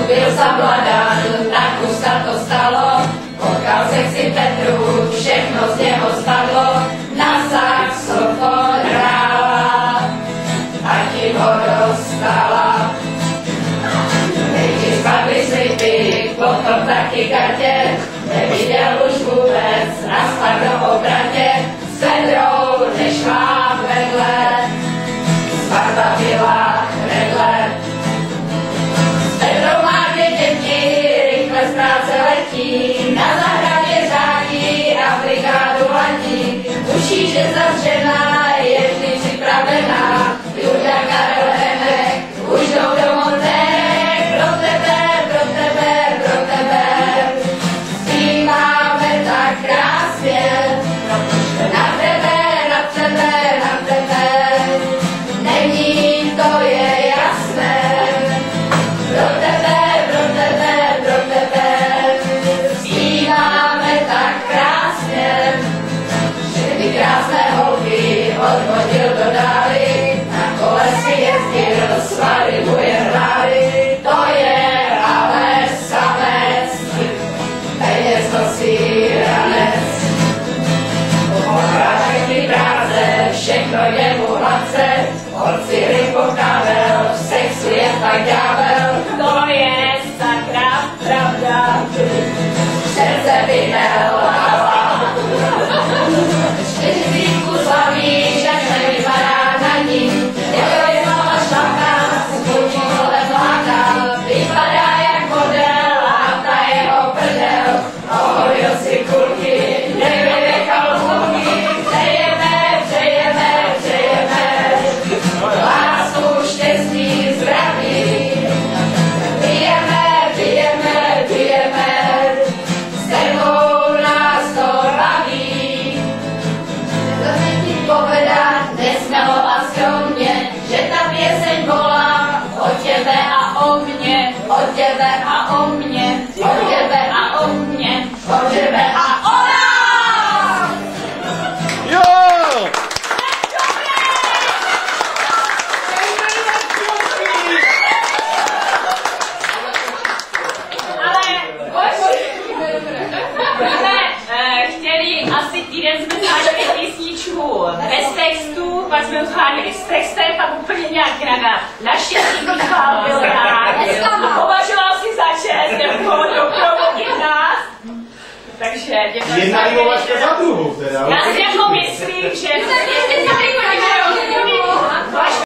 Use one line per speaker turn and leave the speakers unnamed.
Byl jsem mladá, tak už se to stalo. Potkal sexy Petru, všechno z něho spadlo. Na saxofon hrála a tím ho dostala. Nejdřív spadly slipy, potom taky kartě. Neviděl už vůbec na spadnou obratě. S Petrou nešla vedle, svatba byla vedle. Petrou má 2 děti, rychle z práce letí, na zahradě řádí a brigádu ladí. Tuší, že zavřená je vždy připravená, Julia, Karel, Henek, už jdou do Monterek. Pro tebe, pro tebe, pro tebe, zpíváme tak krásně. Na tebe, na tebe, na tebe, není to je jasné. Pro tebe, pro tebe, pro tebe, zpíváme tak krásně. Všechny krásné holky odvodil do dály, na kole si jezdil, svary mu je hrály. To je ale samec, peněz nosí ranec. Všechny práce, všechno je mu hladce, holci rybu kábel, v sexu je tak ďábel. To je sakra pravda, srdce by nelhala. 4 slaví, však nevypadá na ní, je znova šlaka, zvučí kolem láka. Vypadá jak model a ta jeho prdel, oholil si kulky, nevynechal hluky. Přejeme, přejeme, přejeme, lásku, štěstí, zdraví. Pijeme, pijeme, pijeme, s tebou nás to baví. To se ti poveda, nesmělo a skromně, že ta pěseň volá o tebe a o mně, o tebe a o mně, o tebe a o mně, o tebe a o nás!
Jo!
Chtěli asi týden jsme zháděli písničku bez textu, pak jsme ho zháděli s textem, pak úplně nějak jinak. Naštěstí Michal byl rád, považoval si za čest, nebo doprovodit nás. Takže děkuji.
Jedna libovačka za druhou teda.
Já si jako myslím, že